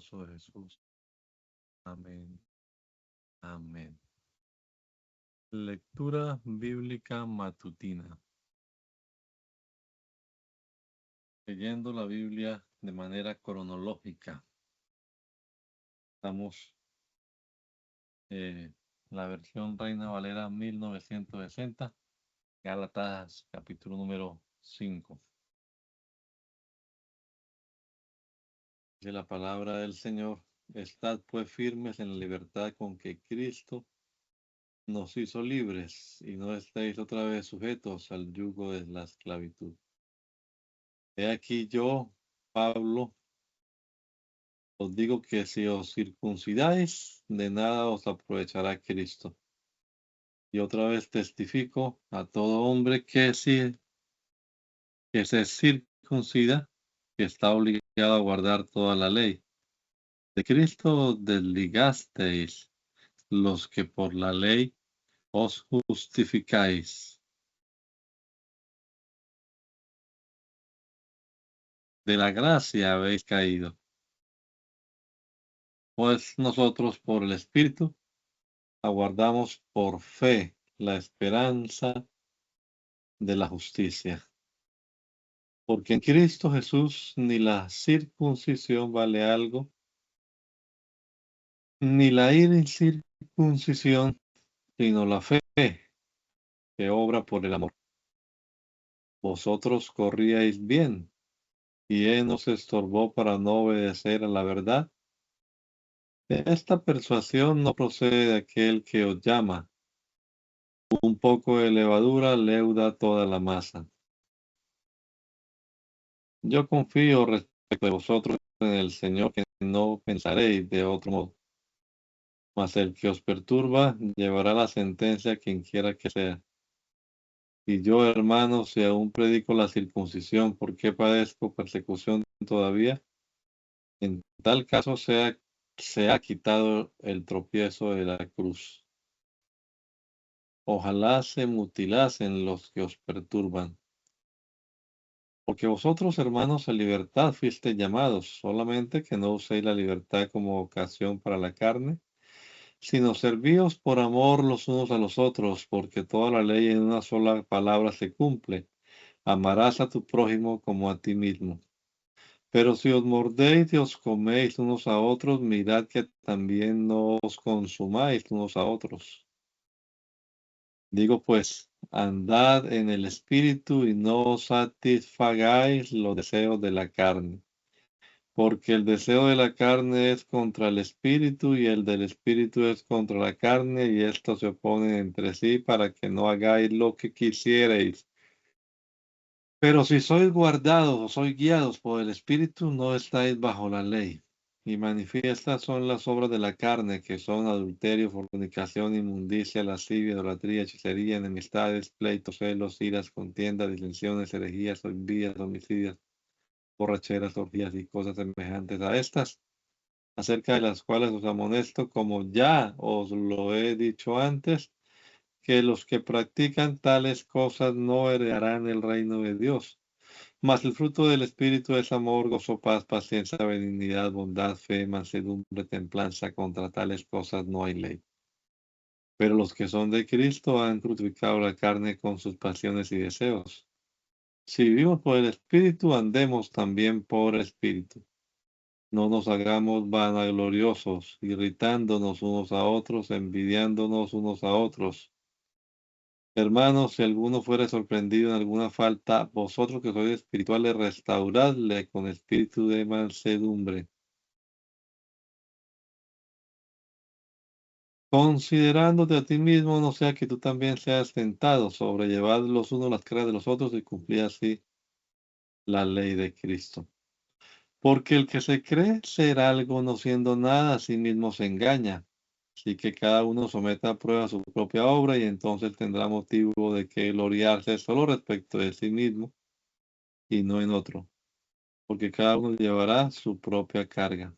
poderoso de Jesús. Amén. Amén. Lectura bíblica matutina. Leyendo la Biblia de manera cronológica. Estamos la versión Reina Valera 1960, Gálatas capítulo número 5. Dice la palabra del Señor: estad pues firmes en la libertad con que Cristo nos hizo libres, y no estéis otra vez sujetos al yugo de la esclavitud. He aquí yo, Pablo, os digo que si os circuncidáis, de nada os aprovechará Cristo. Y otra vez testifico a todo hombre que se circuncida, que está obligado a guardar toda la ley. De Cristo desligasteis los que por la ley os justificáis. De la gracia habéis caído. Pues nosotros por el Espíritu aguardamos por fe la esperanza de la justicia. Porque en Cristo Jesús ni la circuncisión vale algo, ni la incircuncisión, sino la fe que obra por el amor. Vosotros corríais bien, y Él nos estorbó para no obedecer a la verdad. Esta persuasión no procede de aquel que os llama. Un poco de levadura leuda toda la masa. Yo confío respecto de vosotros en el Señor, que no pensaréis de otro modo. Mas el que os perturba llevará la sentencia quien quiera que sea. Y yo, hermanos, si aún predico la circuncisión, ¿por qué padezco persecución todavía? En tal caso se ha quitado el tropiezo de la cruz. Ojalá se mutilasen los que os perturban. Porque vosotros, hermanos, a libertad fuisteis llamados, solamente que no uséis la libertad como ocasión para la carne, sino servíos por amor los unos a los otros, porque toda la ley en una sola palabra se cumple: amarás a tu prójimo como a ti mismo. Pero si os mordéis y os coméis unos a otros, mirad que también no os consumáis unos a otros. Digo pues, andad en el Espíritu y no satisfagáis los deseos de la carne. Porque el deseo de la carne es contra el Espíritu y el del Espíritu es contra la carne, y estos se oponen entre sí para que no hagáis lo que quisierais. Pero si sois guardados o sois guiados por el Espíritu, no estáis bajo la ley. Y manifiestas son las obras de la carne, que son adulterio, fornicación, inmundicia, lascivia, idolatría, hechicería, enemistades, pleitos, celos, iras, contiendas, disensiones, herejías, envidias, homicidios, borracheras, orgías y cosas semejantes a estas, acerca de las cuales os amonesto, como ya os lo he dicho antes, que los que practican tales cosas no heredarán el reino de Dios. Mas el fruto del Espíritu es amor, gozo, paz, paciencia, benignidad, bondad, fe, mansedumbre, templanza. Contra tales cosas no hay ley. Pero los que son de Cristo han crucificado la carne con sus pasiones y deseos. Si vivimos por el Espíritu, andemos también por el Espíritu. No nos hagamos vanagloriosos, irritándonos unos a otros, envidiándonos unos a otros. Hermanos, si alguno fuere sorprendido en alguna falta, vosotros que sois espirituales, restauradle con espíritu de mansedumbre, considerándote a ti mismo, no sea que tú también seas tentado. Sobrellevad los unos las cargas de los otros y cumplid así la ley de Cristo. Porque el que se cree ser algo no siendo nada, a sí mismo se engaña. Así que cada uno someta a prueba su propia obra, y entonces tendrá motivo de que gloriarse solo respecto de sí mismo y no en otro, porque cada uno llevará su propia carga.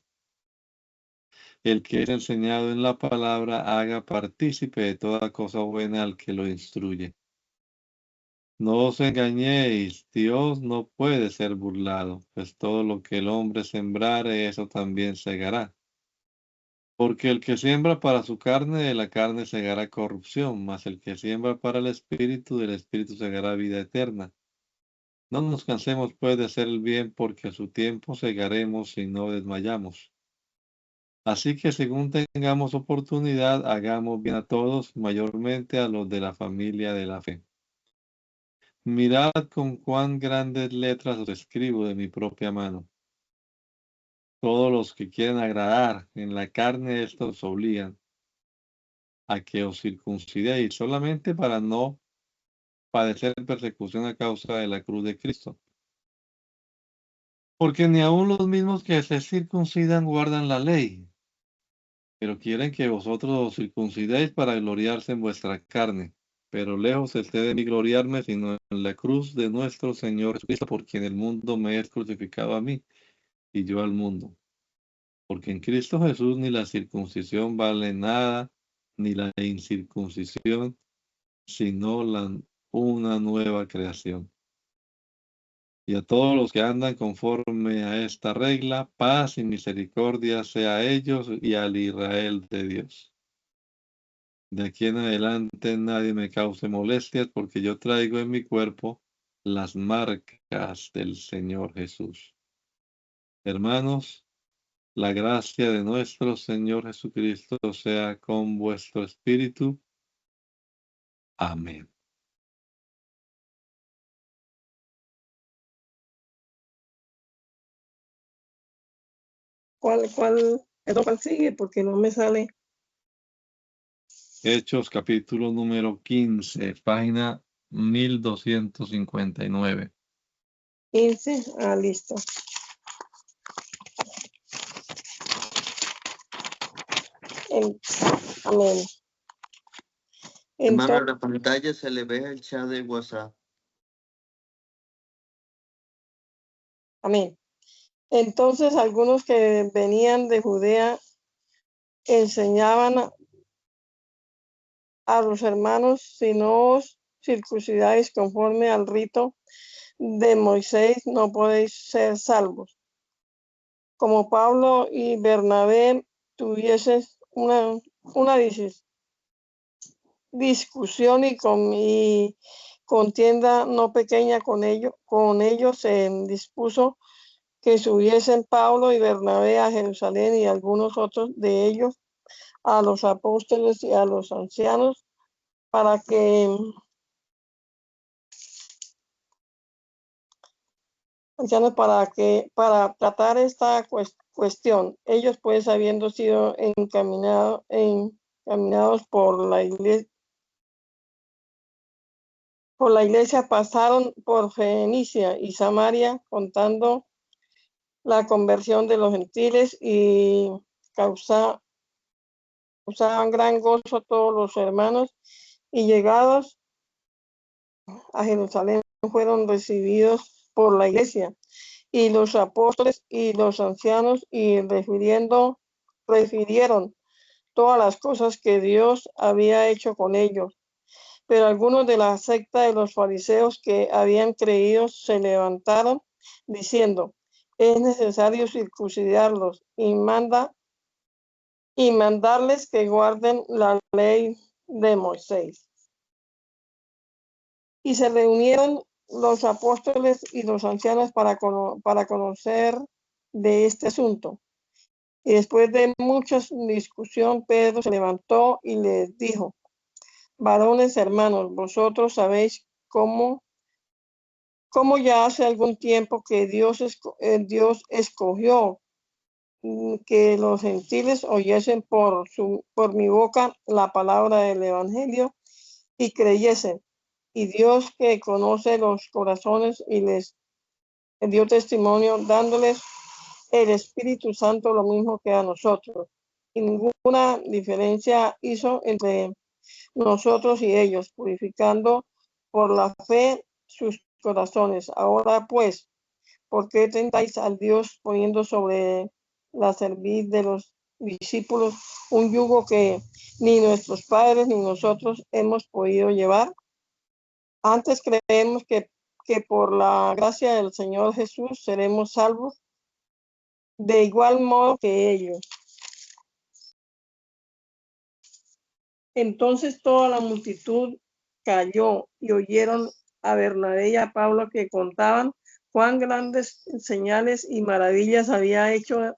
El que es enseñado en la palabra haga partícipe de toda cosa buena al que lo instruye. No os engañéis, Dios no puede ser burlado, pues todo lo que el hombre sembrare, eso también segará. Porque el que siembra para su carne, de la carne segará corrupción, mas el que siembra para el espíritu, del espíritu segará vida eterna. No nos cansemos pues de hacer el bien, porque a su tiempo segaremos si no desmayamos. Así que según tengamos oportunidad, hagamos bien a todos, mayormente a los de la familia de la fe. Mirad con cuán grandes letras os escribo de mi propia mano. Todos los que quieren agradar en la carne, estos os obligan a que os circuncidéis solamente para no padecer persecución a causa de la cruz de Cristo. Porque ni aun los mismos que se circuncidan guardan la ley, pero quieren que vosotros os circuncidéis para gloriarse en vuestra carne. Pero lejos esté de mí gloriarme, sino en la cruz de nuestro Señor Jesucristo, por quien el mundo me es crucificado a mí y yo al mundo. Porque en Cristo Jesús ni la circuncisión vale nada, ni la incircuncisión, sino una nueva creación. Y a todos los que andan conforme a esta regla, paz y misericordia sea a ellos y al Israel de Dios. De aquí en adelante nadie me cause molestias, porque yo traigo en mi cuerpo las marcas del Señor Jesús. Hermanos, la gracia de nuestro Señor Jesucristo sea con vuestro espíritu. Amén. ¿Cuál sigue? Porque no me sale. Hechos capítulo número 15, página 1259. 15. Listo. Amén. Hermano, en la pantalla se le ve el chat de WhatsApp. Amén. Entonces algunos que venían de Judea enseñaban a los hermanos: si no os circuncidáis conforme al rito de Moisés, no podéis ser salvos. Como Pablo y Bernabé tuviesen una discusión y contienda no pequeña con ellos, se dispuso que subiesen Pablo y Bernabé a Jerusalén, y algunos otros de ellos a los apóstoles y a los ancianos para tratar esta cuestión. Ellos, pues, habiendo sido encaminados por la iglesia, pasaron por Fenicia y Samaria, contando la conversión de los gentiles, y causaban gran gozo todos los hermanos, y llegados a Jerusalén fueron recibidos por la iglesia y los apóstoles y los ancianos, y refirieron todas las cosas que Dios había hecho con ellos. Pero algunos de la secta de los fariseos que habían creído se levantaron, diciendo: es necesario circuncidarlos y mandarles que guarden la ley de Moisés. Y se reunieron los apóstoles y los ancianos para conocer de este asunto. Y después de mucha discusión, Pedro se levantó y les dijo: varones hermanos, vosotros sabéis cómo ya hace algún tiempo que Dios escogió que los gentiles oyesen por mi boca la palabra del evangelio y creyesen. Y Dios, que conoce los corazones, y les dio testimonio, dándoles el Espíritu Santo lo mismo que a nosotros. Y ninguna diferencia hizo entre nosotros y ellos, purificando por la fe sus corazones. Ahora pues, ¿por qué tentáis al Dios, poniendo sobre la cerviz de los discípulos un yugo que ni nuestros padres ni nosotros hemos podido llevar? Antes creemos que por la gracia del Señor Jesús seremos salvos de igual modo que ellos. Entonces toda la multitud calló y oyeron a Bernabé y a Pablo que contaban cuán grandes señales y maravillas había hecho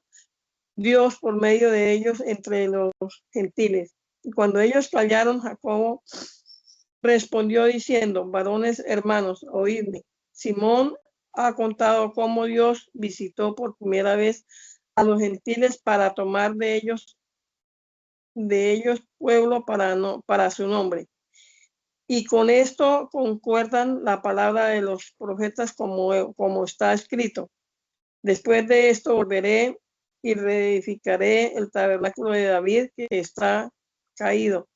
Dios por medio de ellos entre los gentiles. Y cuando ellos callaron, Jacobo respondió diciendo: varones hermanos, oídme. Simón ha contado cómo Dios visitó por primera vez a los gentiles para tomar de ellos pueblo para su nombre. Y con esto concuerdan la palabra de los profetas como está escrito: después de esto volveré y reedificaré el tabernáculo de David que está caído,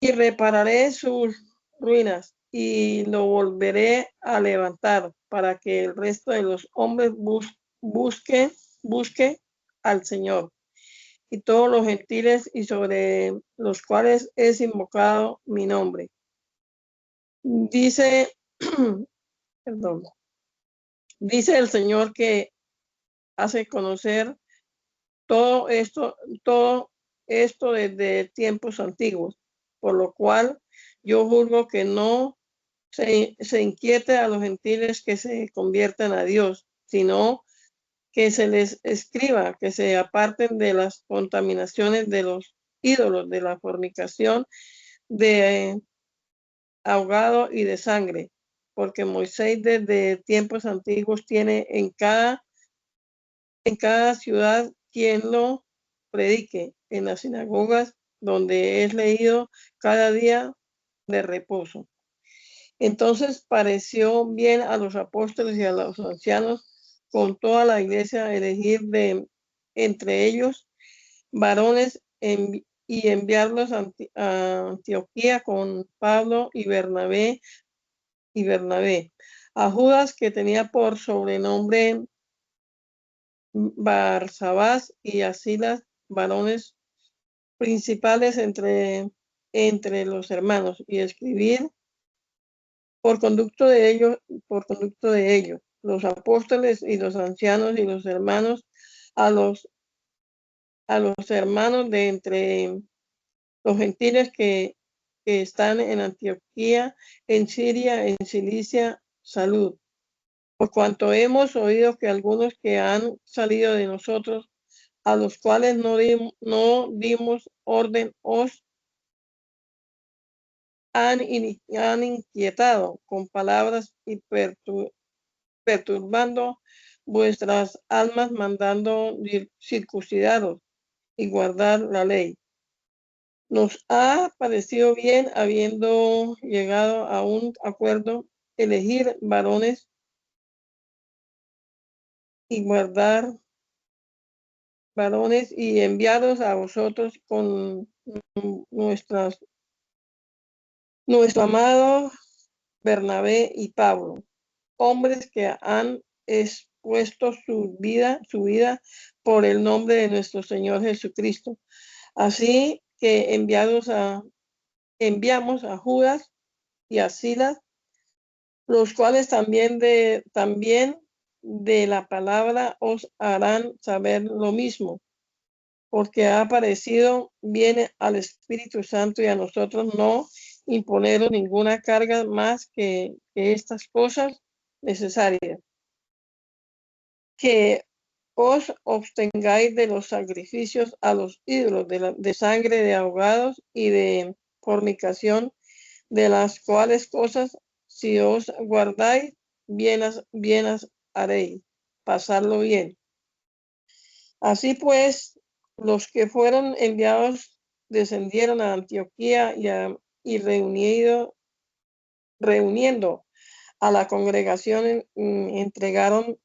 y repararé sus ruinas y lo volveré a levantar, para que el resto de los hombres busque al Señor, y todos los gentiles y sobre los cuales es invocado mi nombre. Dice, perdón, dice el Señor que hace conocer todo esto desde tiempos antiguos, por lo cual yo juzgo que no se inquiete a los gentiles que se conviertan a Dios, sino que se les escriba que se aparten de las contaminaciones de los ídolos, de la fornicación, de ahogado y de sangre, porque Moisés desde tiempos antiguos tiene en cada ciudad quien lo predique, en las sinagogas donde es leído cada día de reposo. Entonces pareció bien a los apóstoles y a los ancianos con toda la iglesia elegir de entre ellos varones y enviarlos a Antioquía con Pablo y Bernabé, a Judas, que tenía por sobrenombre Barsabás, y a Silas, varones principales entre los hermanos, y escribir por conducto de ellos, los apóstoles y los ancianos y los hermanos, a los hermanos de entre los gentiles que están en Antioquía, en Siria, en Cilicia, salud. Por cuanto hemos oído que algunos que han salido de nosotros, a los cuales no dimos orden, os han inquietado con palabras y perturbando vuestras almas, mandando circuncidaros y guardar la ley. Nos ha parecido bien, habiendo llegado a un acuerdo, elegir varones y guardar varones y enviaros a vosotros con nuestro amado Bernabé y Pablo, hombres que han expuesto su vida por el nombre de nuestro Señor Jesucristo. Así que enviamos a Judas y a Silas, los cuales también de la palabra os harán saber lo mismo, porque ha parecido bien al Espíritu Santo y a nosotros no imponeros ninguna carga más que estas cosas necesarias, que os abstengáis de los sacrificios a los ídolos, de sangre, de ahogados y de fornicación, de las cuales cosas, si os guardáis, bien haréis, pasarlo bien. Así pues, los que fueron enviados descendieron a Antioquía y reuniendo a la congregación, entregaron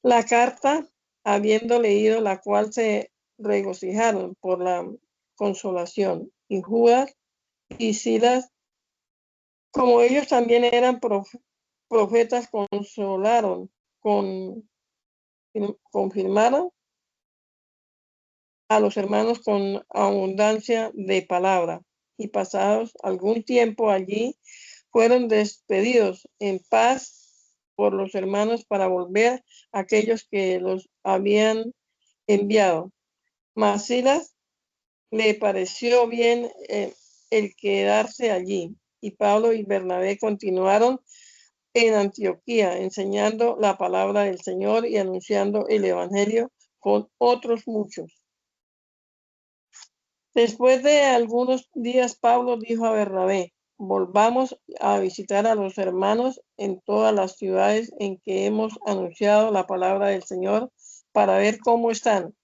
la carta, habiendo leído la cual se regocijaron por la consolación. Y Judas y Silas, como ellos también eran profetas, confirmaron a los hermanos con abundancia de palabra. y pasados algún tiempo allí, fueron despedidos en paz por los hermanos para volver a aquellos que los habían enviado. Mas Silas le pareció bien el quedarse allí, y Pablo y Bernabé continuaron en Antioquía, enseñando la palabra del Señor y anunciando el evangelio con otros muchos. Después de algunos días, Pablo dijo a Bernabé: volvamos a visitar a los hermanos en todas las ciudades en que hemos anunciado la palabra del Señor para ver cómo están.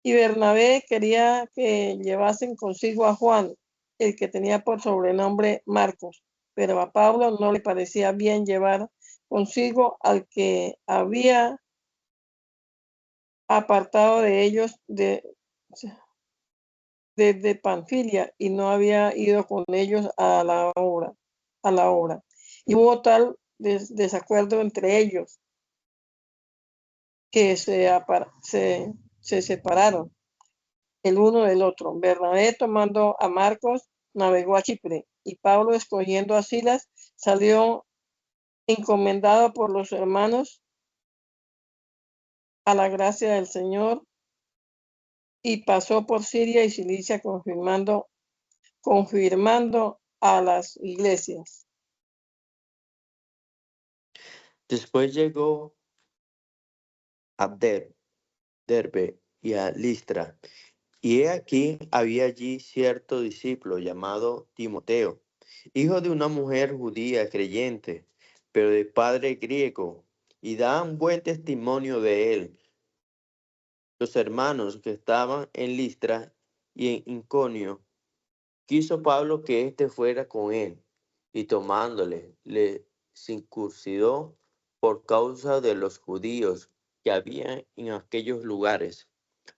Y Bernabé quería que llevasen consigo a Juan, el que tenía por sobrenombre Marcos, pero a Pablo no le parecía bien llevar consigo al que había apartado de ellos desde Panfilia y no había ido con ellos a la obra. Y hubo tal desacuerdo entre ellos que se separaron el uno del otro. Bernabé, tomando a Marcos, navegó a Chipre, y Pablo, escogiendo a Silas, salió encomendado por los hermanos a la gracia del Señor, y pasó por Siria y Cilicia, confirmando a las iglesias. Después llegó a Derbe y a Listra, y he aquí había allí cierto discípulo llamado Timoteo, hijo de una mujer judía creyente, pero de padre griego, y daban buen testimonio de él. Los hermanos que estaban en Listra y en Iconio, quiso Pablo que éste fuera con él, y tomándole, le circuncidó por causa de los judíos que había en aquellos lugares,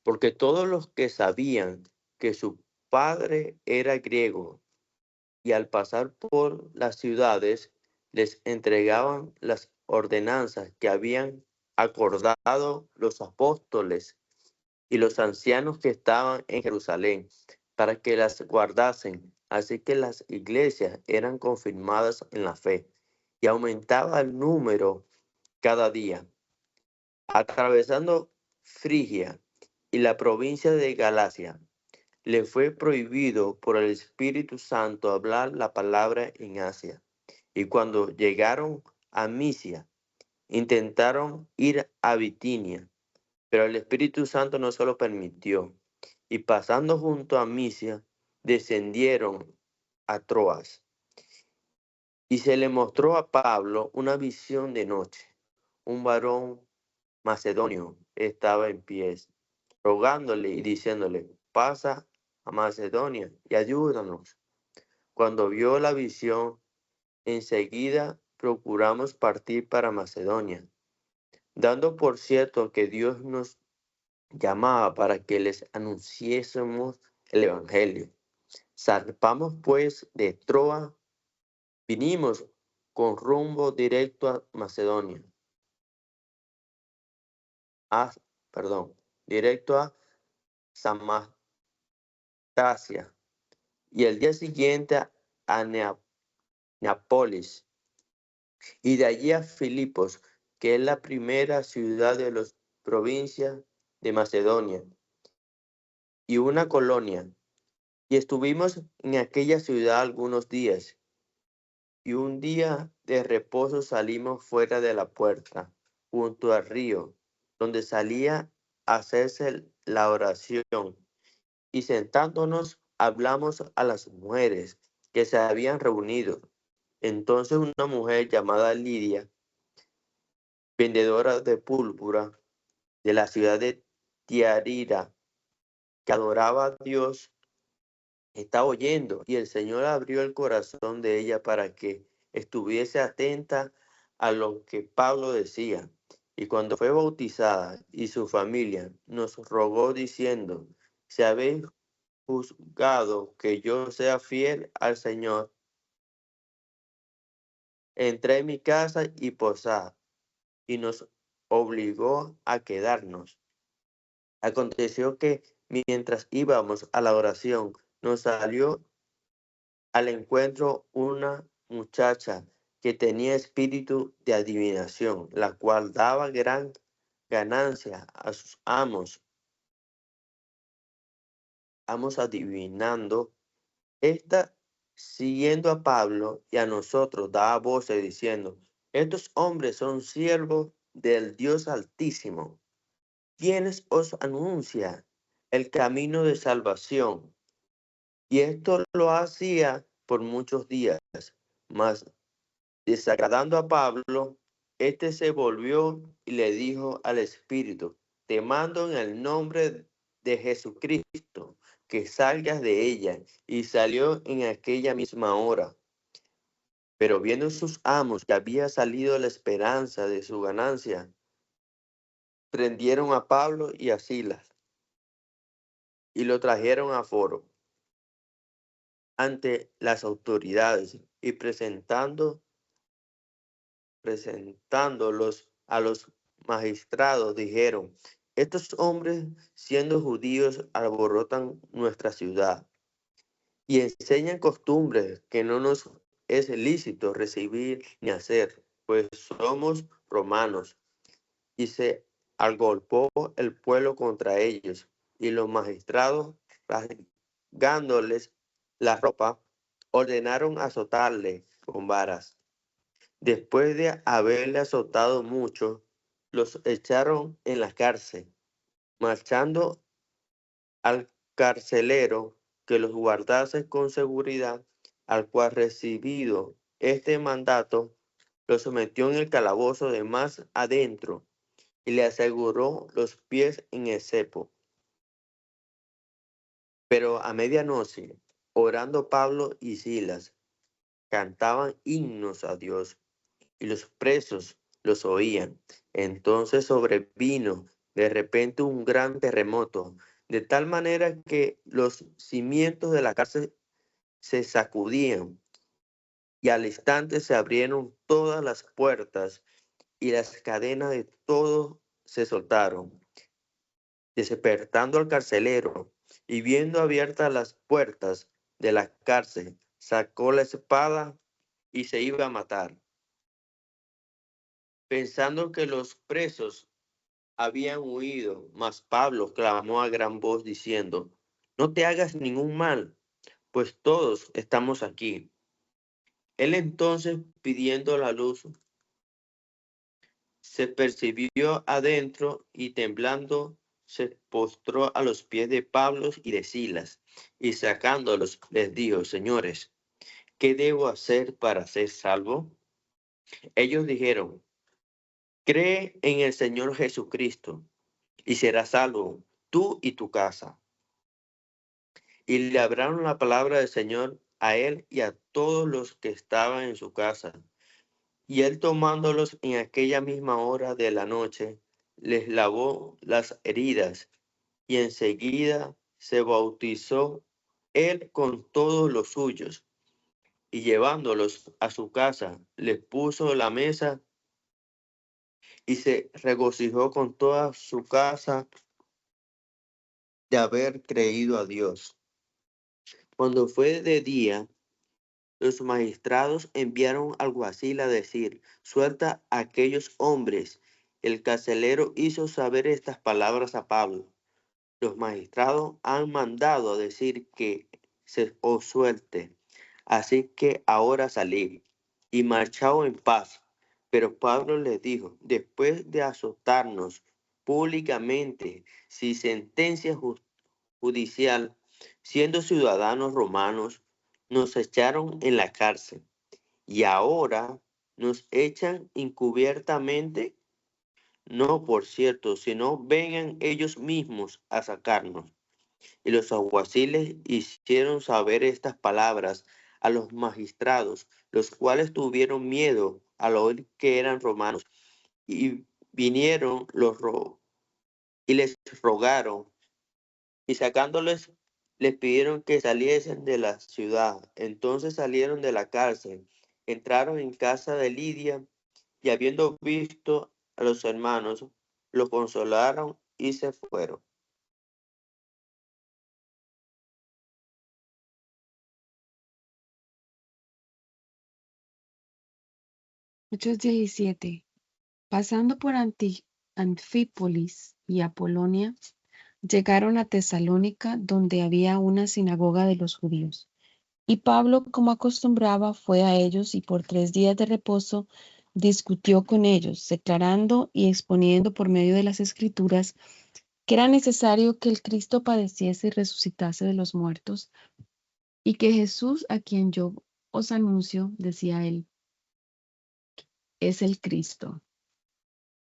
porque todos los que sabían que su padre era griego, y al pasar por las ciudades les entregaban las ordenanzas que habían acordado los apóstoles y los ancianos que estaban en Jerusalén, para que las guardasen. Así que las iglesias eran confirmadas en la fe, y aumentaba el número cada día. Atravesando Frigia y la provincia de Galacia, le fue prohibido por el Espíritu Santo hablar la palabra en Asia. Y cuando llegaron a Misia, intentaron ir a Bitinia, pero el Espíritu Santo no se lo permitió. Y pasando junto a Misia, descendieron a Troas. Y se le mostró a Pablo una visión de noche. Un varón macedonio estaba en pies, rogándole y diciéndole: pasa a Macedonia y ayúdanos. Cuando vio la visión, enseguida procuramos partir para Macedonia, dando por cierto que Dios nos llamaba para que les anunciésemos el Evangelio. Zarpamos pues de Troa, vinimos con rumbo directo a Macedonia. Directo a Samotracia, y el día siguiente a Neápolis, y de allí a Filipos, que es la primera ciudad de las provincias de Macedonia, y una colonia. Y estuvimos en aquella ciudad algunos días, y un día de reposo salimos fuera de la puerta, junto al río, donde salía a hacerse la oración. Y sentándonos, hablamos a las mujeres que se habían reunido. Entonces una mujer llamada Lidia, vendedora de púrpura de la ciudad de Tiatira, que adoraba a Dios, estaba oyendo, y el Señor abrió el corazón de ella para que estuviese atenta a lo que Pablo decía. Y cuando fue bautizada y su familia, nos rogó diciendo: si habéis juzgado que yo sea fiel al Señor, entré en mi casa y posad. Y nos obligó a quedarnos. Aconteció que mientras íbamos a la oración, nos salió al encuentro una muchacha que tenía espíritu de adivinación, la cual daba gran ganancia a sus amos adivinando. Esta, siguiendo a Pablo y a nosotros, daba voces diciendo: estos hombres son siervos del Dios Altísimo, quienes os anuncia el camino de salvación. Y esto lo hacía por muchos días, mas desagradando a Pablo, este se volvió y le dijo al Espíritu: te mando en el nombre de Jesucristo que salgas de ella. Y salió en aquella misma hora. Pero viendo sus amos que había salido la esperanza de su ganancia, prendieron a Pablo y a Silas y lo trajeron a foro ante las autoridades, y presentándolos a los magistrados, dijeron: estos hombres, siendo judíos, alborotan nuestra ciudad y enseñan costumbres que no nos es lícito recibir ni hacer, pues somos romanos. Y se agolpó el pueblo contra ellos, y los magistrados, rasgándoles la ropa, ordenaron azotarle con varas. Después de haberle azotado mucho, los echaron en la cárcel, marchando al carcelero que los guardase con seguridad, al cual, recibido este mandato, lo sometió en el calabozo de más adentro y le aseguró los pies en el cepo. Pero a medianoche, orando Pablo y Silas, cantaban himnos a Dios, y los presos los oían. Entonces sobrevino de repente un gran terremoto, de tal manera que los cimientos de la cárcel se sacudían, y al instante se abrieron todas las puertas, y las cadenas de todos se soltaron. Despertando al carcelero y viendo abiertas las puertas de la cárcel, sacó la espada y se iba a matar, pensando que los presos habían huido. Mas Pablo clamó a gran voz diciendo: no te hagas ningún mal, pues todos estamos aquí. Él entonces, pidiendo la luz, se percibió adentro, y temblando se postró a los pies de Pablo y de Silas, y sacándolos les dijo: señores, ¿qué debo hacer para ser salvo? Ellos dijeron: cree en el Señor Jesucristo y serás salvo tú y tu casa. Y le hablaron la palabra del Señor a él y a todos los que estaban en su casa. Y él, tomándolos en aquella misma hora de la noche, les lavó las heridas, y enseguida se bautizó él con todos los suyos. Y llevándolos a su casa, les puso la mesa, y se regocijó con toda su casa de haber creído a Dios. Cuando fue de día, los magistrados enviaron alguacil a decir: suelta a aquellos hombres. El carcelero hizo saber estas palabras a Pablo: los magistrados han mandado a decir que se os suelte, así que ahora salid y marchaos en paz. Pero Pablo les dijo: después de azotarnos públicamente sin sentencia judicial, siendo ciudadanos romanos, nos echaron en la cárcel, y ahora nos echan encubiertamente. No, por cierto, sino vengan ellos mismos a sacarnos. Y los alguaciles hicieron saber estas palabras a los magistrados, los cuales tuvieron miedo al oír que eran romanos, y vinieron y les rogaron, y sacándoles, les pidieron que saliesen de la ciudad. Entonces salieron de la cárcel, entraron en casa de Lidia, y habiendo visto a los hermanos, los consolaron y se fueron. Hechos 17. Pasando por Anfípolis y Apolonia, llegaron a Tesalónica, donde había una sinagoga de los judíos. Y Pablo, como acostumbraba, fue a ellos y por 3 días de reposo discutió con ellos, declarando y exponiendo por medio de las Escrituras que era necesario que el Cristo padeciese y resucitase de los muertos, y que Jesús, a quien yo os anuncio, decía él, es el Cristo.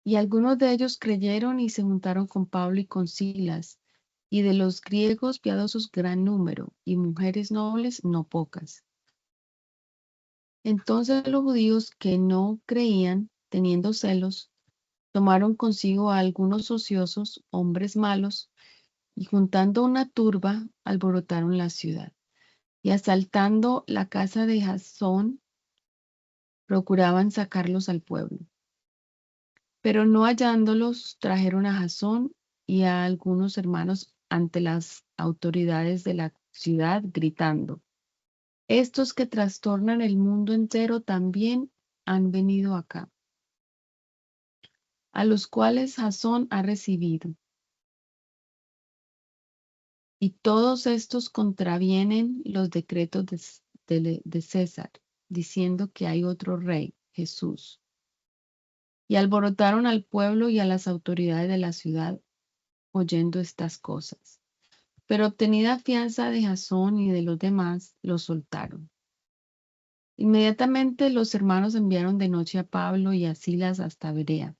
Y algunos de ellos creyeron y se juntaron con Pablo y con Silas, y de los griegos piadosos gran número, y mujeres nobles no pocas. Entonces los judíos que no creían, teniendo celos, tomaron consigo a algunos ociosos, hombres malos, y juntando una turba, alborotaron la ciudad. Y asaltando la casa de Jasón, procuraban sacarlos al pueblo. Pero no hallándolos, trajeron a Jasón y a algunos hermanos ante las autoridades de la ciudad, gritando: estos que trastornan el mundo entero también han venido acá, a los cuales Jasón ha recibido. Y todos estos contravienen los decretos de César, diciendo que hay otro rey, Jesús. Y alborotaron al pueblo y a las autoridades de la ciudad, oyendo estas cosas. Pero obtenida fianza de Jasón y de los demás, los soltaron. Inmediatamente los hermanos enviaron de noche a Pablo y a Silas hasta Berea.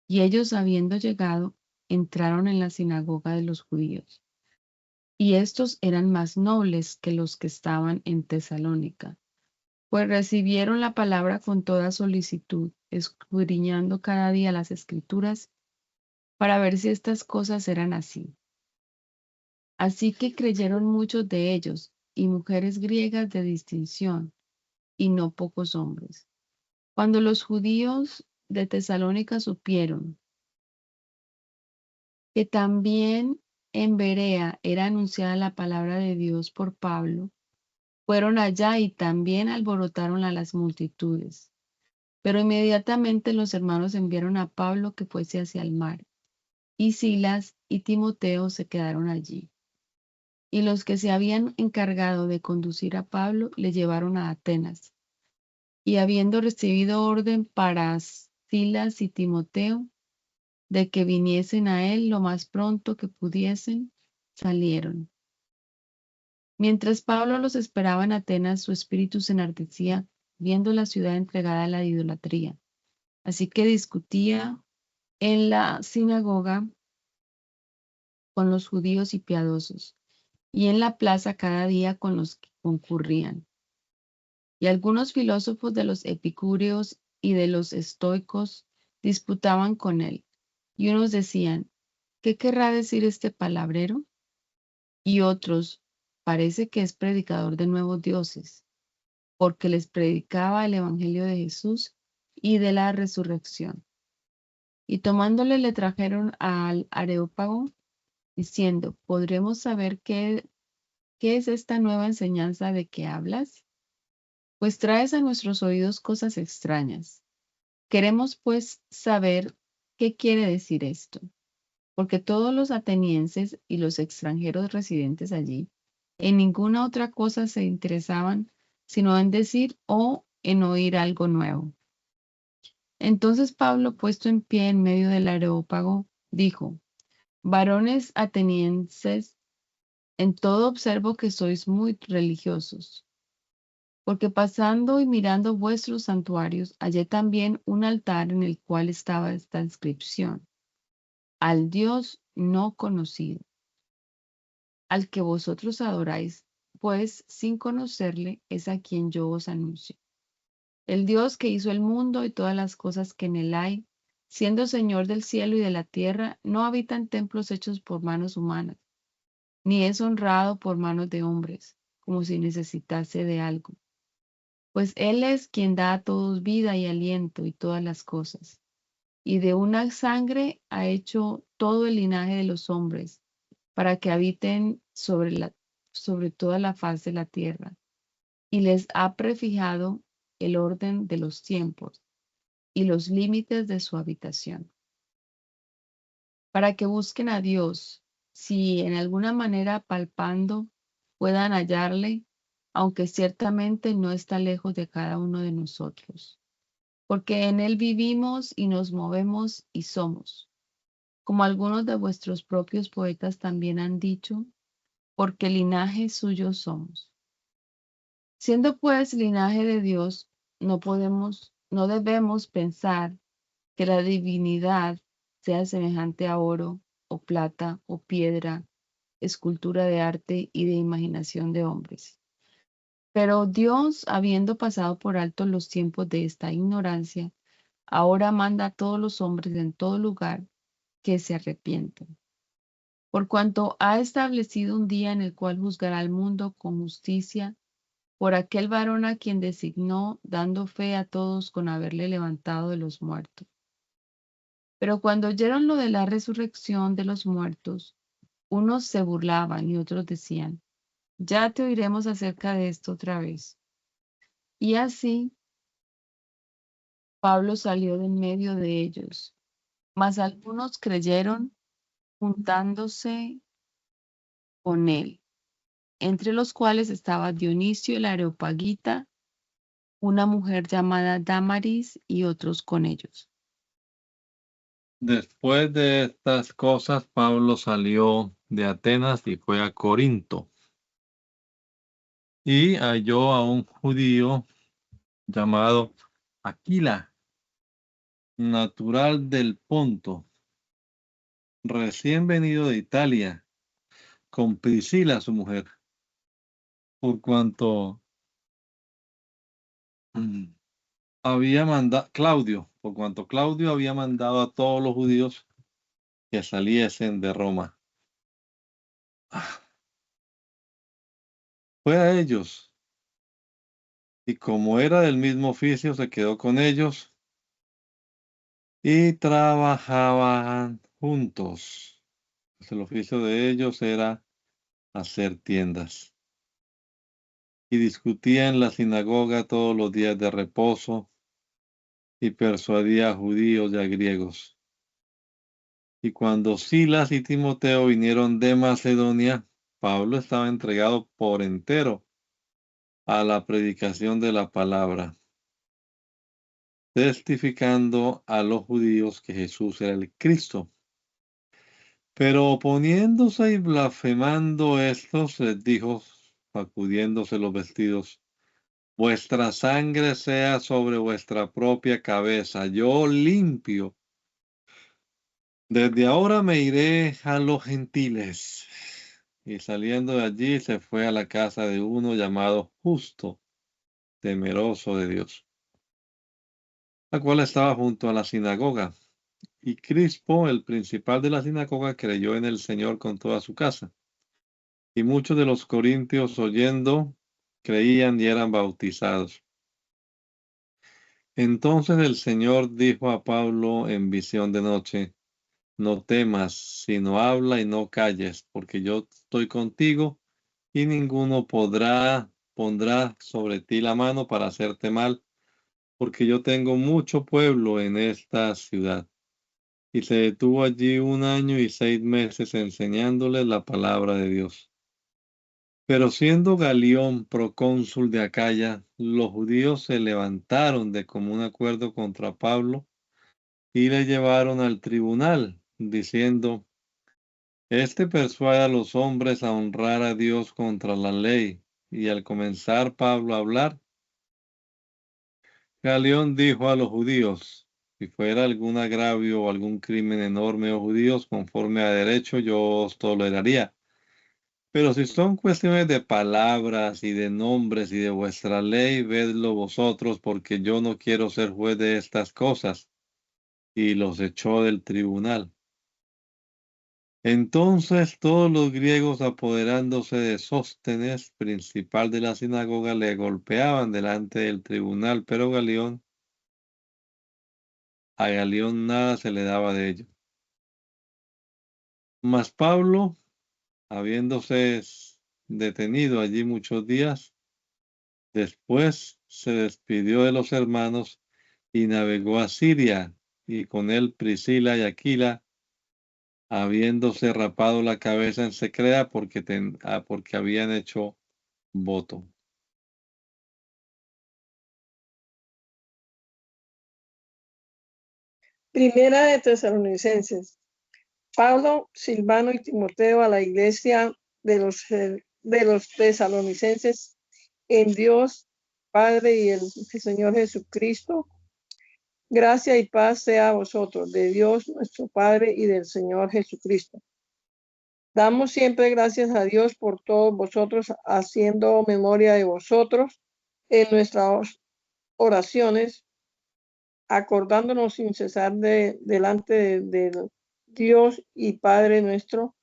Y ellos, habiendo llegado, entraron en la sinagoga de los judíos. Y estos eran más nobles que los que estaban en Tesalónica, pues recibieron la palabra con toda solicitud, escudriñando cada día las Escrituras para ver si estas cosas eran así. Así que creyeron muchos de ellos, y mujeres griegas de distinción, y no pocos hombres. Cuando los judíos de Tesalónica supieron que también en Berea era anunciada la palabra de Dios por Pablo, fueron allá y también alborotaron a las multitudes. Pero inmediatamente los hermanos enviaron a Pablo que fuese hacia el mar, y Silas y Timoteo se quedaron allí. Y los que se habían encargado de conducir a Pablo le llevaron a Atenas. Y habiendo recibido orden para Silas y Timoteo de que viniesen a él lo más pronto que pudiesen, salieron. Mientras Pablo los esperaba en Atenas, su espíritu se enardecía viendo la ciudad entregada a la idolatría. Así que discutía en la sinagoga con los judíos y piadosos, y en la plaza cada día con los que concurrían. Y algunos filósofos de los epicúreos y de los estoicos disputaban con él, y unos decían: ¿qué querrá decir este palabrero? Y otros: parece que es predicador de nuevos dioses, porque les predicaba el evangelio de Jesús y de la resurrección. Y tomándole le trajeron al Areópago, diciendo: ¿podremos saber qué es esta nueva enseñanza de que hablas? Pues traes a nuestros oídos cosas extrañas. Queremos pues saber qué quiere decir esto, porque todos los atenienses y los extranjeros residentes allí en ninguna otra cosa se interesaban sino en decir o en oír algo nuevo. Entonces Pablo, puesto en pie en medio del Areópago, dijo: varones atenienses, en todo observo que sois muy religiosos, porque pasando y mirando vuestros santuarios, hallé también un altar en el cual estaba esta inscripción: al Dios no conocido, al que vosotros adoráis, pues sin conocerle es a quien yo os anuncio. El Dios que hizo el mundo y todas las cosas que en él hay, siendo Señor del cielo y de la tierra, no habita en templos hechos por manos humanas, ni es honrado por manos de hombres, como si necesitase de algo. Pues Él es quien da a todos vida y aliento y todas las cosas. Y de una sangre ha hecho todo el linaje de los hombres, para que habiten sobre toda la faz de la tierra. Y les ha prefijado el orden de los tiempos, y los límites de su habitación, para que busquen a Dios, si en alguna manera palpando puedan hallarle, aunque ciertamente no está lejos de cada uno de nosotros, porque en Él vivimos y nos movemos y somos, como algunos de vuestros propios poetas también han dicho, porque linaje suyo somos. Siendo pues linaje de Dios, no debemos pensar que la divinidad sea semejante a oro, o plata, o piedra, escultura de arte y de imaginación de hombres. Pero Dios, habiendo pasado por alto los tiempos de esta ignorancia, ahora manda a todos los hombres en todo lugar que se arrepientan. Por cuanto ha establecido un día en el cual juzgará al mundo con justicia por aquel varón a quien designó, dando fe a todos con haberle levantado de los muertos. Pero cuando oyeron lo de la resurrección de los muertos, unos se burlaban y otros decían, ya te oiremos acerca de esto otra vez. Y así Pablo salió de en medio de ellos, mas algunos creyeron juntándose con él, entre los cuales estaba Dionisio el Areopagita, una mujer llamada Dámaris y otros con ellos. Después de estas cosas, Pablo salió de Atenas y fue a Corinto. Y halló a un judío llamado Aquila, natural del Ponto, recién venido de Italia, con Priscila, su mujer, por cuanto había mandado Claudio había mandado a todos los judíos que saliesen de Roma. Fue a ellos, y como era del mismo oficio, se quedó con ellos y trabajaban juntos. Pues el oficio de ellos era hacer tiendas. Y discutía en la sinagoga todos los días de reposo y persuadía a judíos y a griegos. Y cuando Silas y Timoteo vinieron de Macedonia, Pablo estaba entregado por entero a la predicación de la palabra, testificando a los judíos que Jesús era el Cristo. Pero oponiéndose y blasfemando estos, les dijo, sacudiéndose los vestidos, vuestra sangre sea sobre vuestra propia cabeza, yo limpio. Desde ahora me iré a los gentiles. Y saliendo de allí se fue a la casa de uno llamado Justo, temeroso de Dios, la cual estaba junto a la sinagoga. Y Crispo, el principal de la sinagoga, creyó en el Señor con toda su casa. Y muchos de los corintios, oyendo, creían y eran bautizados. Entonces el Señor dijo a Pablo en visión de noche, no temas, sino habla y no calles, porque yo estoy contigo y ninguno pondrá sobre ti la mano para hacerte mal, porque yo tengo mucho pueblo en esta ciudad. Y se detuvo allí 1 año y 6 meses enseñándoles la palabra de Dios. Pero siendo Galión procónsul de Acaya, los judíos se levantaron de común acuerdo contra Pablo y le llevaron al tribunal, diciendo, este persuade a los hombres a honrar a Dios contra la ley. Y al comenzar Pablo a hablar, Galión dijo a los judíos, si fuera algún agravio o algún crimen enorme, oh judíos, conforme a derecho, yo os toleraría. Pero si son cuestiones de palabras y de nombres y de vuestra ley, vedlo vosotros, porque yo no quiero ser juez de estas cosas. Y los echó del tribunal. Entonces todos los griegos, apoderándose de Sóstenes, principal de la sinagoga, le golpeaban delante del tribunal, pero a Galión nada se le daba de ello. Mas Pablo, habiéndose detenido allí muchos días, después se despidió de los hermanos y navegó a Siria, y con él Priscila y Aquila, habiéndose rapado la cabeza en Secrea porque habían hecho voto. Primera de Tesalonicenses. Pablo, Silvano y Timoteo a la iglesia de los tesalonicenses en Dios Padre y el Señor Jesucristo. Gracia y paz sea a vosotros, de Dios nuestro Padre y del Señor Jesucristo. Damos siempre gracias a Dios por todos vosotros, haciendo memoria de vosotros en nuestras oraciones, acordándonos sin cesar delante de Dios y Padre nuestro,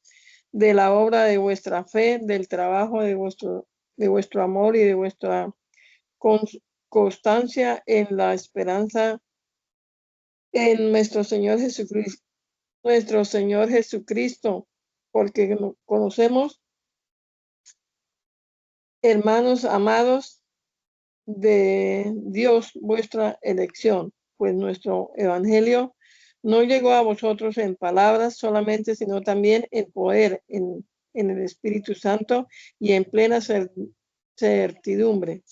de la obra de vuestra fe, del trabajo de vuestro amor y de vuestra constancia en la esperanza en nuestro Señor Jesucristo, porque conocemos, hermanos amados, de Dios vuestra elección, pues nuestro evangelio no llegó a vosotros en palabras solamente, sino también en poder, en el Espíritu Santo y en plena certidumbre.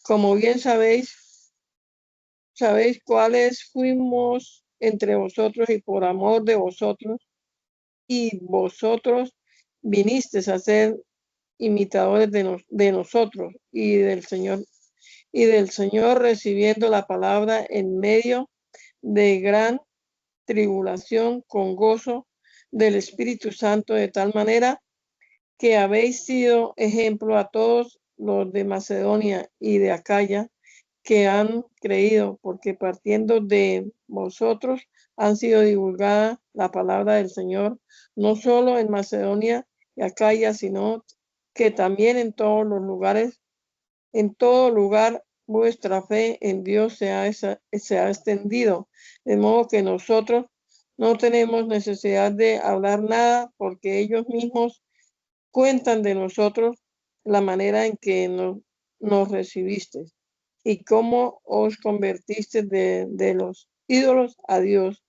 Como bien sabéis cuáles fuimos entre vosotros y por amor de vosotros, y vosotros vinisteis a ser imitadores de nosotros y del Señor, recibiendo la palabra en medio de gran tribulación con gozo del Espíritu Santo, de tal manera que habéis sido ejemplo a todos los de Macedonia y de Acaya que han creído, porque partiendo de vosotros han sido divulgada la palabra del Señor, no solo en Macedonia y Acaya, sino que también en todos los lugares, en todo lugar, vuestra fe en Dios se ha extendido, de modo que nosotros no tenemos necesidad de hablar nada, porque ellos mismos cuentan de nosotros la manera en que nos recibisteis y cómo os convertiste de los ídolos a Dios,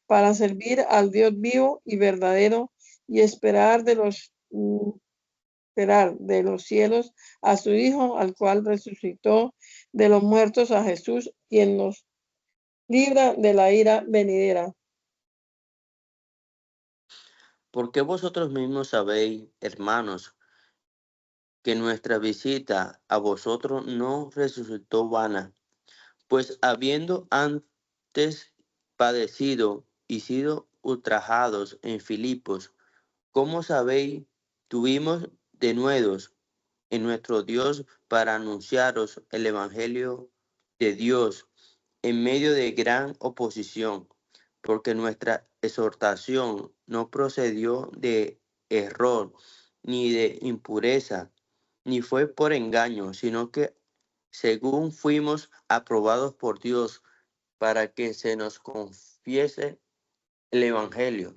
para servir al Dios vivo y verdadero y esperar de los cielos a su Hijo, al cual resucitó de los muertos, a Jesús, quien nos libra de la ira venidera. Porque vosotros mismos sabéis, hermanos, que nuestra visita a vosotros no resultó vana, pues habiendo antes padecido y sido ultrajados en Filipos, como sabéis, tuvimos denuedos en nuestro Dios para anunciaros el Evangelio de Dios en medio de gran oposición, porque nuestra exhortación no procedió de error, ni de impureza, ni fue por engaño, sino que según fuimos aprobados por Dios para que se nos confiese el Evangelio.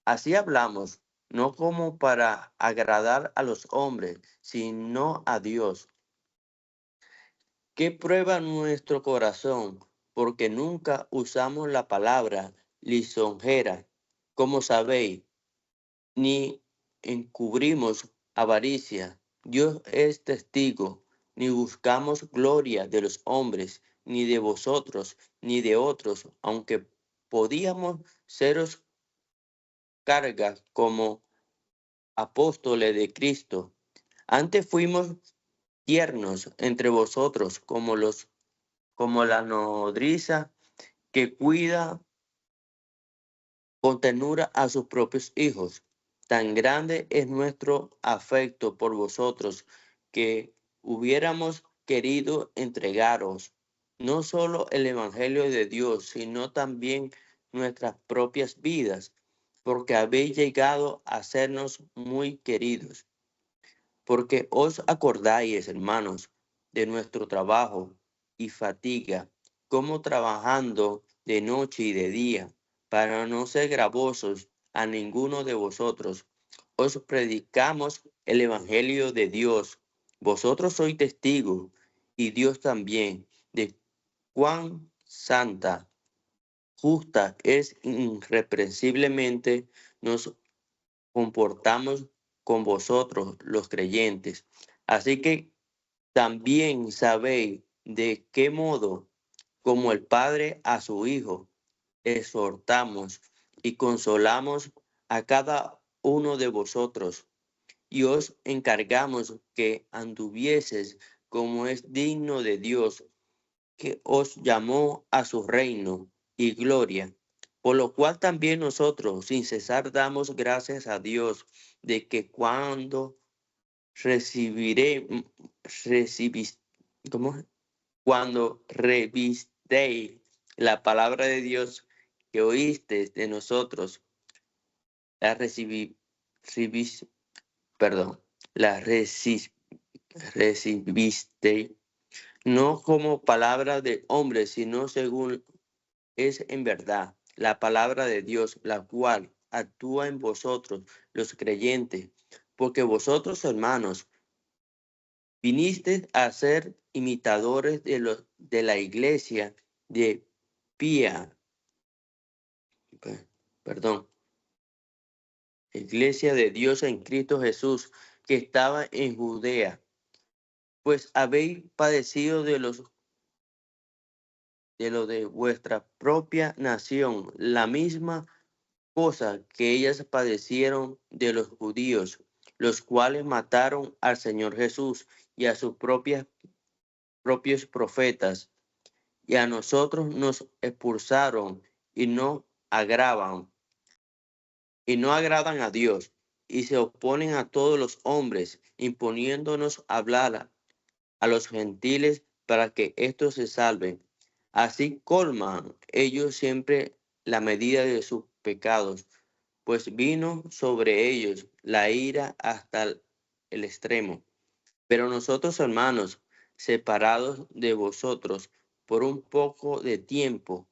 Así hablamos, no como para agradar a los hombres, sino a Dios, que prueba nuestro corazón, porque nunca usamos la palabra lisonjera, como sabéis, ni encubrimos avaricia. Dios es testigo, ni buscamos gloria de los hombres, ni de vosotros, ni de otros, aunque podíamos seros carga como apóstoles de Cristo. Antes fuimos tiernos entre vosotros como la nodriza que cuida con ternura a sus propios hijos. Tan grande es nuestro afecto por vosotros que hubiéramos querido entregaros no solo el Evangelio de Dios, sino también nuestras propias vidas, porque habéis llegado a sernos muy queridos. Porque os acordáis, hermanos, de nuestro trabajo y fatiga, como trabajando de noche y de día, para no ser gravosos a ninguno de vosotros, os predicamos el Evangelio de Dios. Vosotros sois testigos, y Dios también, de cuán santa, justa, es irreprensiblemente nos comportamos con vosotros los creyentes. Así que también sabéis de qué modo, como el Padre a su Hijo, exhortamos y consolamos a cada uno de vosotros, y os encargamos que anduvieses como es digno de Dios, que os llamó a su reino y gloria. Por lo cual también nosotros, sin cesar, damos gracias a Dios de que cuando recibís, ¿cómo? Cuando revisteis la palabra de Dios que oísteis de nosotros, la perdón, la recibisteis no como palabra de hombre, sino según es en verdad la palabra de Dios, la cual actúa en vosotros, los creyentes, porque vosotros, hermanos, vinisteis a ser imitadores de la iglesia de Pía, perdón, iglesia de Dios en Cristo Jesús, que estaba en Judea, pues habéis padecido de lo de vuestra propia nación, la misma cosa que ellas padecieron de los judíos, los cuales mataron al Señor Jesús y a sus propios profetas, y a nosotros nos expulsaron y no agradan a Dios, y se oponen a todos los hombres, imponiéndonos hablar a los gentiles para que éstos se salven. Así colman ellos siempre la medida de sus pecados, pues vino sobre ellos la ira hasta el extremo. Pero nosotros, hermanos, separados de vosotros por un poco de tiempo,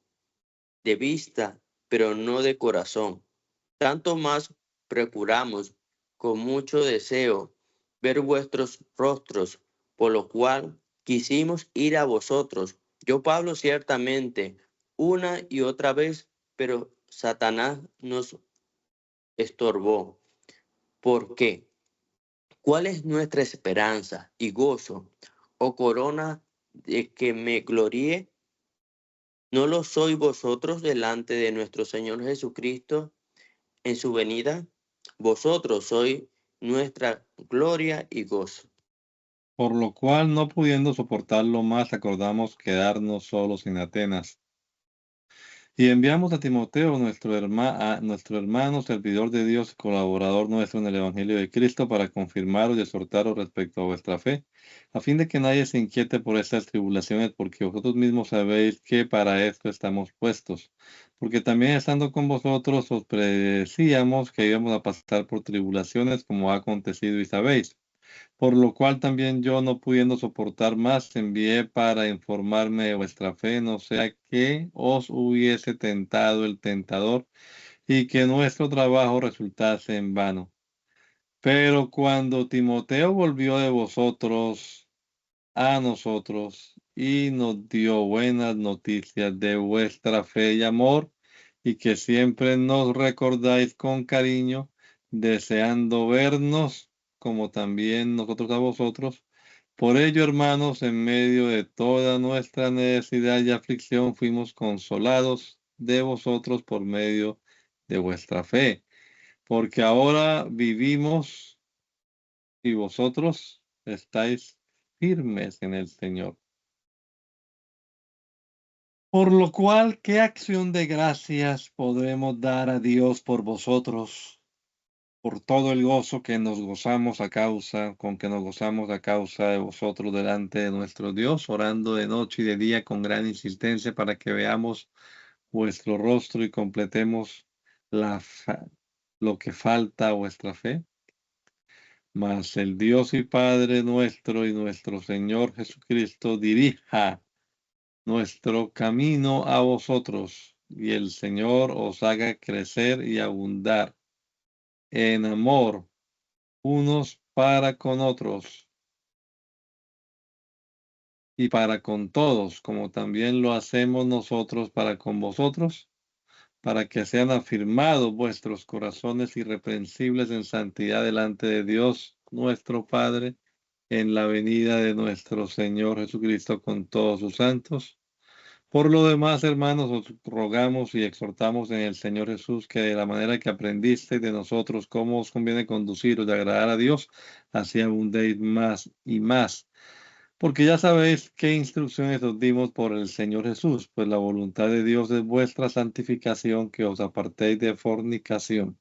de vista, pero no de corazón, tanto más procuramos con mucho deseo ver vuestros rostros, por lo cual quisimos ir a vosotros. Yo, Pablo, ciertamente, una y otra vez, pero Satanás nos estorbó. ¿Por qué? ¿Cuál es nuestra esperanza y gozo o corona de que me gloríe? ¿No lo sois vosotros delante de nuestro Señor Jesucristo en su venida? Vosotros sois nuestra gloria y gozo. Por lo cual, no pudiendo soportarlo más, acordamos quedarnos solos en Atenas. Y enviamos a Timoteo, nuestro hermano, servidor de Dios, colaborador nuestro en el Evangelio de Cristo, para confirmaros y exhortaros respecto a vuestra fe, a fin de que nadie se inquiete por estas tribulaciones, porque vosotros mismos sabéis que para esto estamos puestos. Porque también estando con vosotros os predecíamos que íbamos a pasar por tribulaciones, como ha acontecido y sabéis. Por lo cual también yo, no pudiendo soportar más, envié para informarme de vuestra fe, no sea que os hubiese tentado el tentador y que nuestro trabajo resultase en vano. Pero cuando Timoteo volvió de vosotros a nosotros y nos dio buenas noticias de vuestra fe y amor, y que siempre nos recordáis con cariño, deseando vernos como también nosotros a vosotros. Por ello, hermanos, en medio de toda nuestra necesidad y aflicción, fuimos consolados de vosotros por medio de vuestra fe, porque ahora vivimos y vosotros estáis firmes en el Señor. Por lo cual, ¿qué acción de gracias podremos dar a Dios por vosotros, por todo el gozo que nos gozamos con que nos gozamos a causa de vosotros delante de nuestro Dios, orando de noche y de día con gran insistencia para que veamos vuestro rostro y completemos lo que falta a vuestra fe? Mas el Dios y Padre nuestro y nuestro Señor Jesucristo dirija nuestro camino a vosotros, y el Señor os haga crecer y abundar en amor unos para con otros, y para con todos, como también lo hacemos nosotros para con vosotros, para que sean afirmados vuestros corazones irreprensibles en santidad delante de Dios nuestro Padre, en la venida de nuestro Señor Jesucristo con todos sus santos. Por lo demás, hermanos, os rogamos y exhortamos en el Señor Jesús que de la manera que aprendisteis de nosotros cómo os conviene conduciros y agradar a Dios, así abundéis más y más. Porque ya sabéis qué instrucciones os dimos por el Señor Jesús, pues la voluntad de Dios es vuestra santificación, que os apartéis de fornicación,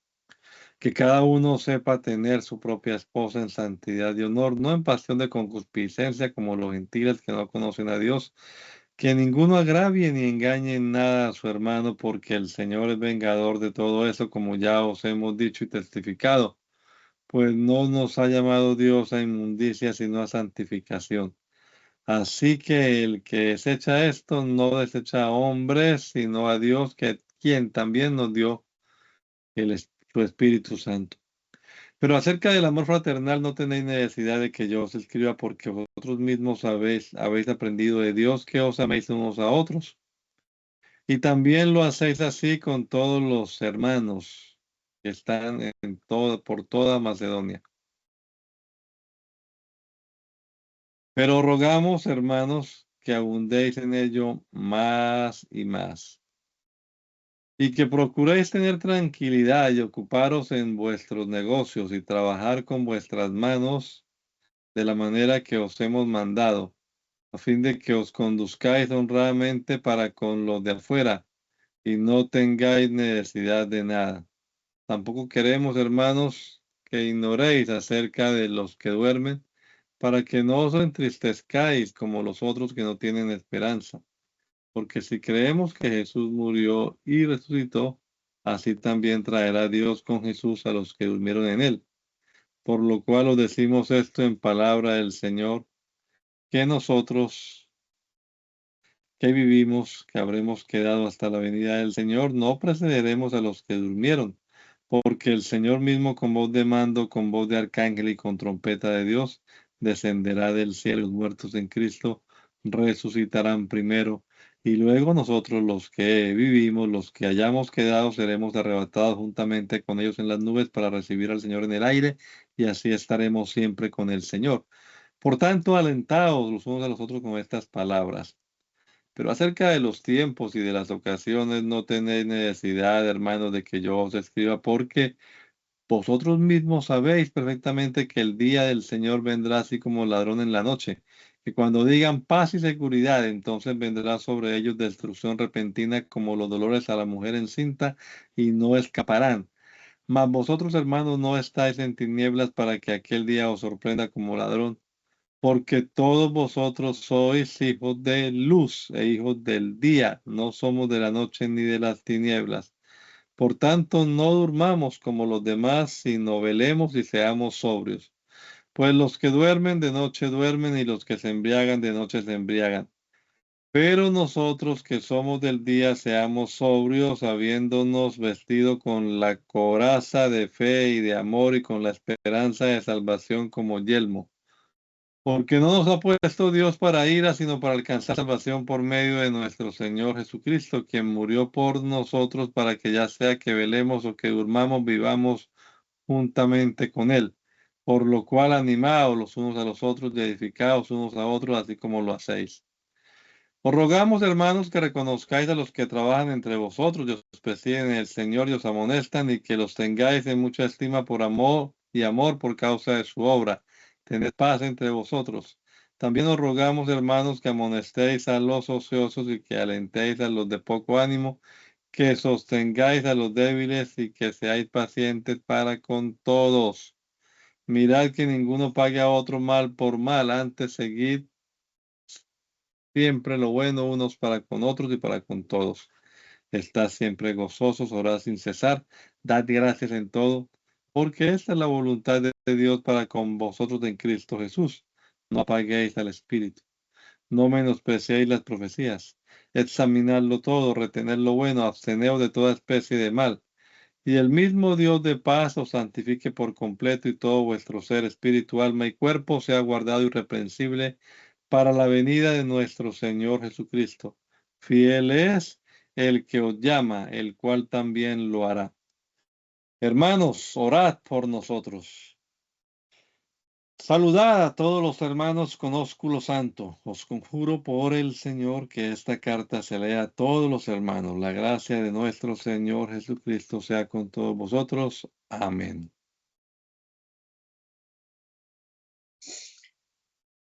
que cada uno sepa tener su propia esposa en santidad y honor, no en pasión de concupiscencia como los gentiles que no conocen a Dios, que ninguno agravie ni engañe en nada a su hermano, porque el Señor es vengador de todo eso, como ya os hemos dicho y testificado, pues no nos ha llamado Dios a inmundicia, sino a santificación. Así que el que desecha esto no desecha a hombres, sino a Dios, quien también nos dio su Espíritu Santo. Pero acerca del amor fraternal no tenéis necesidad de que yo os escriba, porque vosotros mismos habéis aprendido de Dios que os améis unos a otros. Y también lo hacéis así con todos los hermanos que están por toda Macedonia. Pero rogamos, hermanos, que abundéis en ello más y más, y que procuréis tener tranquilidad y ocuparos en vuestros negocios y trabajar con vuestras manos de la manera que os hemos mandado, a fin de que os conduzcáis honradamente para con los de afuera y no tengáis necesidad de nada. Tampoco queremos, hermanos, que ignoréis acerca de los que duermen, para que no os entristezcáis como los otros que no tienen esperanza. Porque si creemos que Jesús murió y resucitó, así también traerá Dios con Jesús a los que durmieron en él. Por lo cual os decimos esto en palabra del Señor, que nosotros que vivimos, que habremos quedado hasta la venida del Señor, no precederemos a los que durmieron, porque el Señor mismo con voz de mando, con voz de arcángel y con trompeta de Dios, descenderá del cielo. Los muertos en Cristo resucitarán primero, y luego nosotros los que vivimos, los que hayamos quedado, seremos arrebatados juntamente con ellos en las nubes para recibir al Señor en el aire, y así estaremos siempre con el Señor. Por tanto, alentaos los unos a los otros con estas palabras. Pero acerca de los tiempos y de las ocasiones no tenéis necesidad, hermanos, de que yo os escriba, porque vosotros mismos sabéis perfectamente que el día del Señor vendrá así como ladrón en la noche, que cuando digan paz y seguridad, entonces vendrá sobre ellos destrucción repentina como los dolores a la mujer encinta, y no escaparán. Mas vosotros, hermanos, no estáis en tinieblas para que aquel día os sorprenda como ladrón, porque todos vosotros sois hijos de luz e hijos del día, no somos de la noche ni de las tinieblas. Por tanto, no durmamos como los demás, sino velemos y seamos sobrios. Pues los que duermen de noche duermen, y los que se embriagan de noche se embriagan. Pero nosotros que somos del día, seamos sobrios, habiéndonos vestido con la coraza de fe y de amor, y con la esperanza de salvación como yelmo. Porque no nos ha puesto Dios para ira, sino para alcanzar salvación por medio de nuestro Señor Jesucristo, quien murió por nosotros, para que ya sea que velemos o que durmamos, vivamos juntamente con Él. Por lo cual, animaos los unos a los otros y edificaos unos a otros, así como lo hacéis. Os rogamos, hermanos, que reconozcáis a los que trabajan entre vosotros y os presiden en el Señor y os amonestan, y que los tengáis en mucha estima por amor por causa de su obra. Tened paz entre vosotros. También os rogamos, hermanos, que amonestéis a los ociosos y que alentéis a los de poco ánimo, que sostengáis a los débiles y que seáis pacientes para con todos. Mirad que ninguno pague a otro mal por mal, antes seguid siempre lo bueno unos para con otros y para con todos. Estad siempre gozosos, orad sin cesar, dad gracias en todo, porque esta es la voluntad de Dios para con vosotros en Cristo Jesús. No apaguéis al Espíritu, no menospreciéis las profecías, examinadlo todo, retened lo bueno, absteneos de toda especie de mal. Y el mismo Dios de paz os santifique por completo, y todo vuestro ser, espíritu, alma y cuerpo sea guardado irreprensible para la venida de nuestro Señor Jesucristo. Fiel es el que os llama, el cual también lo hará. Hermanos, orad por nosotros. Saludad a todos los hermanos con ósculo santo. Os conjuro por el Señor que esta carta se lea a todos los hermanos. La gracia de nuestro Señor Jesucristo sea con todos vosotros. Amén.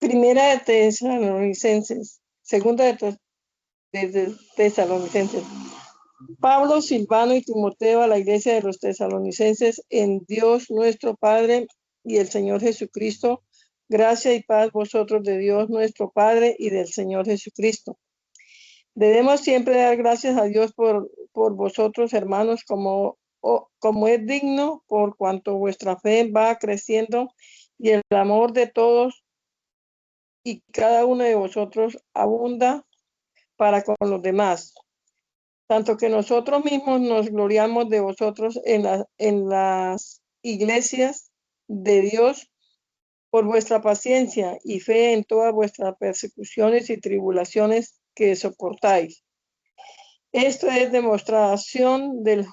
Primera de Tesalonicenses, segunda de Tesalonicenses. Pablo, Silvano y Timoteo a la iglesia de los tesalonicenses en Dios nuestro Padre y el Señor Jesucristo, gracia y paz vosotros de Dios nuestro Padre y del Señor Jesucristo. Debemos siempre dar gracias a Dios por vosotros, hermanos, como es digno, por cuanto vuestra fe va creciendo y el amor de todos y cada uno de vosotros abunda para con los demás. Tanto que nosotros mismos nos gloriamos de vosotros en las iglesias de Dios por vuestra paciencia y fe en todas vuestras persecuciones y tribulaciones que soportáis. Esto es demostración del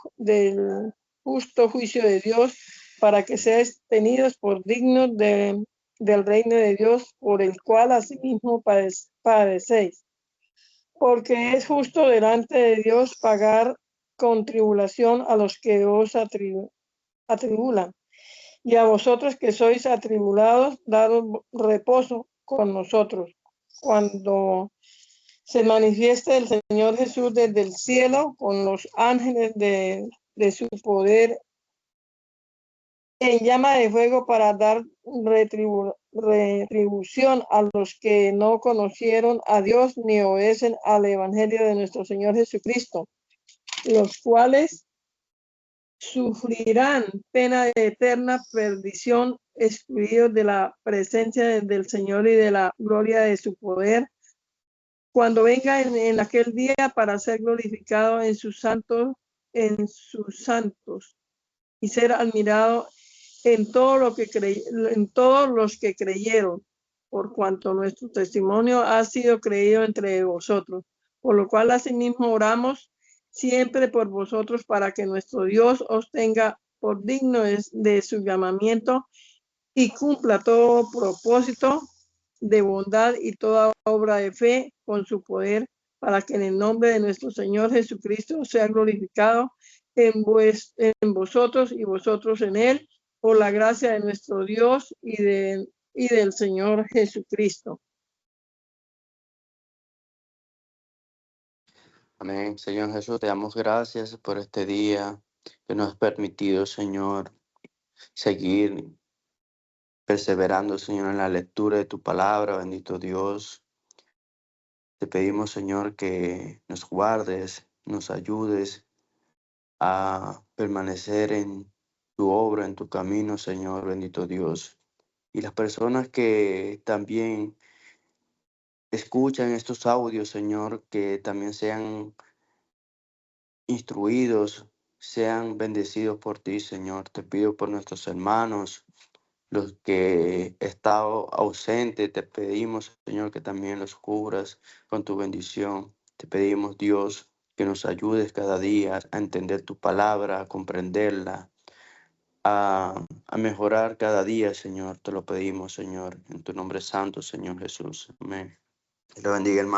justo juicio de Dios para que seáis tenidos por dignos del reino de Dios, por el cual asimismo padecéis. Porque es justo delante de Dios pagar con tribulación a los que os atribulan, y a vosotros que sois atribulados, daros reposo con nosotros, cuando se manifieste el Señor Jesús desde el cielo con los ángeles de su poder en llama de fuego para dar retribución a los que no conocieron a Dios ni obedecen al evangelio de nuestro Señor Jesucristo, los cuales sufrirán pena de eterna perdición, excluidos de la presencia del Señor y de la gloria de su poder, cuando venga en aquel día para ser glorificado en sus santos y ser admirado en todos los que creyeron, por cuanto nuestro testimonio ha sido creído entre vosotros, por lo cual asimismo oramos siempre por vosotros para que nuestro Dios os tenga por digno de su llamamiento y cumpla todo propósito de bondad y toda obra de fe con su poder, para que en el nombre de nuestro Señor Jesucristo sea glorificado en vosotros y vosotros en él, por la gracia de nuestro Dios y del Señor Jesucristo. Amén. Señor Jesús, te damos gracias por este día que nos has permitido, Señor, seguir perseverando, Señor, en la lectura de tu palabra, bendito Dios. Te pedimos, Señor, que nos guardes, nos ayudes a permanecer en tu obra, en tu camino, Señor, bendito Dios. Y las personas que también escuchan estos audios, Señor, que también sean instruidos, sean bendecidos por ti, Señor. Te pido por nuestros hermanos, los que he estado ausentes, te pedimos, Señor, que también los cubras con tu bendición. Te pedimos, Dios, que nos ayudes cada día a entender tu palabra, a comprenderla, a mejorar cada día, Señor. Te lo pedimos, Señor, en tu nombre santo, Señor Jesús. Amén. Que lo bendiga, hermano.